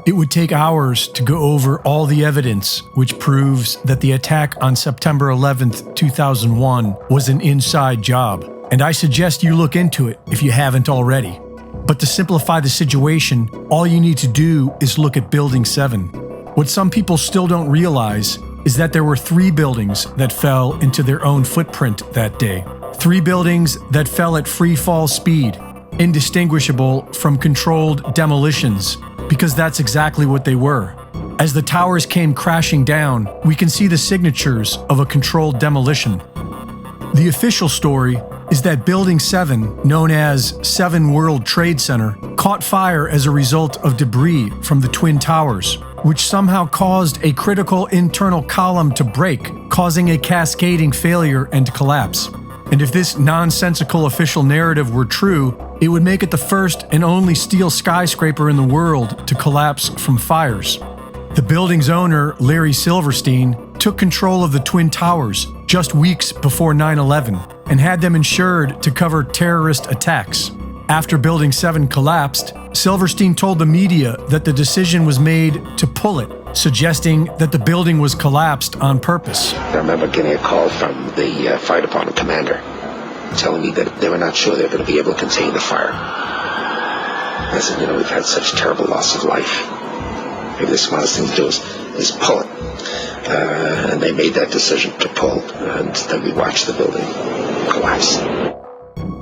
It would take hours to go over all the evidence which proves that the attack on September 11th, 2001 was an inside job, and I suggest you look into it if you haven't already. But to simplify the situation, all you need to do is look at Building 7. What some people still don't realize is that there were 3 buildings that fell into their own footprint that day. 3 buildings that fell at free fall speed, indistinguishable from controlled demolitions, because that's exactly what they were. As the towers came crashing down, we can see the signatures of a controlled demolition. The official story is that Building 7, known as 7 World Trade Center, caught fire as a result of debris from the Twin Towers, which somehow caused a critical internal column to break, causing a cascading failure and collapse. And if this nonsensical official narrative were true, it would make it the first and only steel skyscraper in the world to collapse from fires. The building's owner, Larry Silverstein, took control of the Twin Towers just weeks before 9/11 and had them insured to cover terrorist attacks. After Building 7 collapsed, Silverstein told the media that the decision was made to pull it, suggesting that the building was collapsed on purpose. I remember getting a call from the fire department commander telling me that they were not sure they were going to be able to contain the fire. I said, we've had such terrible loss of life. Maybe the smartest thing to do is pull it. And they made that decision to pull, and then we watched the building collapse.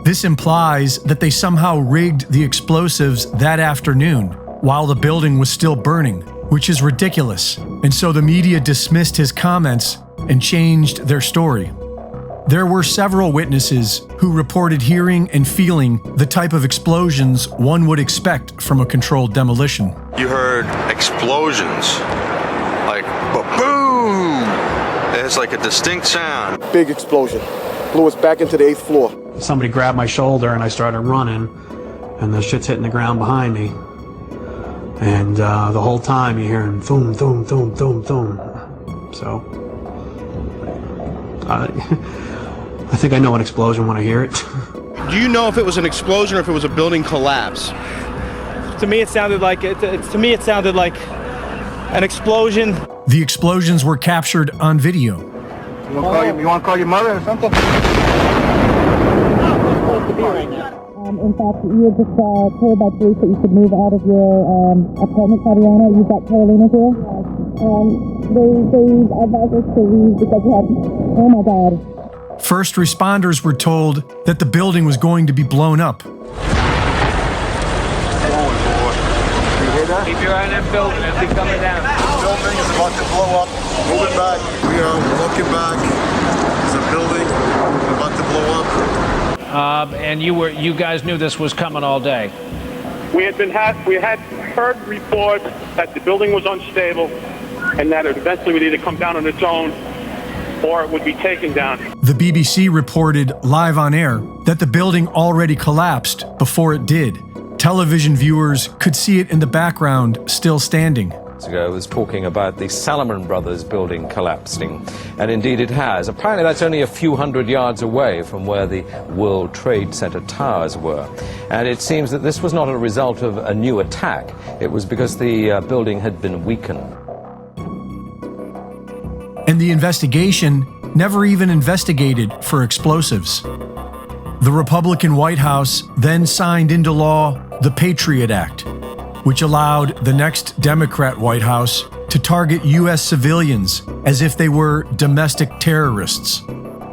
This implies that they somehow rigged the explosives that afternoon while the building was still burning, which is ridiculous, and so the media dismissed his comments and changed their story. There were several witnesses who reported hearing and feeling the type of explosions one would expect from a controlled demolition. You heard explosions, like boom! It's like a distinct sound. Big explosion. Blew us back into the 8th floor. Somebody grabbed my shoulder and I started running, and the shit's hitting the ground behind me. And the whole time you're hearing boom, boom, boom, boom, boom. So, I think I know an explosion when I hear it. Do you know if it was an explosion or if it was a building collapse? To me, it sounded like an explosion. The explosions were captured on video. You want to call your mother or something? In fact, you were just told by police that you could move out of your apartment, Tatiana. You've got Carolina here. They advised us to leave because we had, oh my God. First responders were told that the building was going to be blown up. Keep your eye on that building as they coming down. The building is about to blow up. Move it back. We are looking back. There's a building about to blow up. And you guys knew this was coming all day. We had heard reports that the building was unstable and that it eventually would either come down on its own or it would be taken down. The BBC reported live on air that the building already collapsed before it did. Television viewers could see it in the background, still standing. Ago was talking about the Salomon Brothers building collapsing, and indeed it has. Apparently that's only a few hundred yards away from where the World Trade Center towers were, and it seems that this was not a result of a new attack. It was because the building had been weakened. And the investigation never even investigated for explosives. The Republican White House then signed into law the Patriot Act, which allowed the next Democrat White House to target U.S. civilians as if they were domestic terrorists.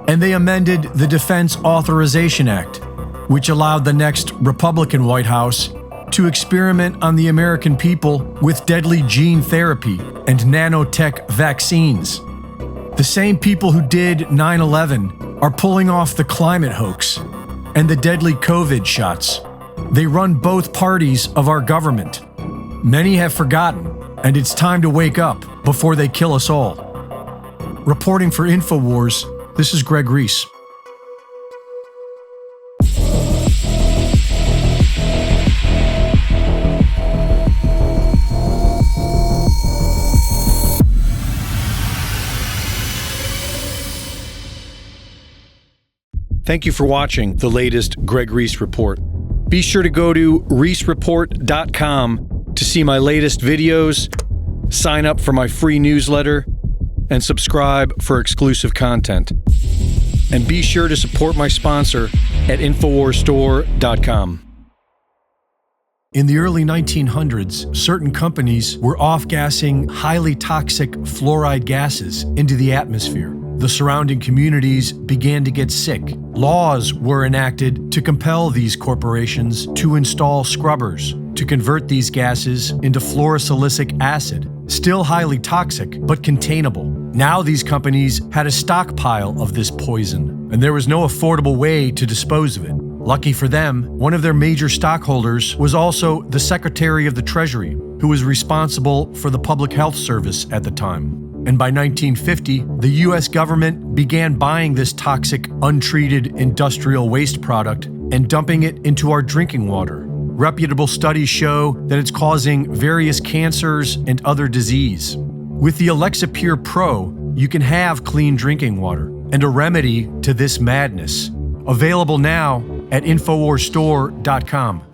And they amended the Defense Authorization Act, which allowed the next Republican White House to experiment on the American people with deadly gene therapy and nanotech vaccines. The same people who did 9/11 are pulling off the climate hoax and the deadly COVID shots. They run both parties of our government. Many have forgotten, and it's time to wake up before they kill us all. Reporting for InfoWars, this is Greg Reese. Thank you for watching the latest Greg Reese Report. Be sure to go to reesereport.com To see my latest videos, sign up for my free newsletter, and subscribe for exclusive content. And be sure to support my sponsor at InfoWarsStore.com. In the early 1900s, certain companies were off-gassing highly toxic fluoride gases into the atmosphere. The surrounding communities began to get sick. Laws were enacted to compel these corporations to install scrubbers to convert these gases into fluorosilicic acid, still highly toxic but containable. Now these companies had a stockpile of this poison, and there was no affordable way to dispose of it. Lucky for them, one of their major stockholders was also the Secretary of the Treasury, who was responsible for the Public Health Service at the time. And by 1950, the US government began buying this toxic, untreated industrial waste product and dumping it into our drinking water. Reputable studies show that it's causing various cancers and other disease. With the Alexa Pure Pro, you can have clean drinking water and a remedy to this madness. Available now at InfoWarsStore.com.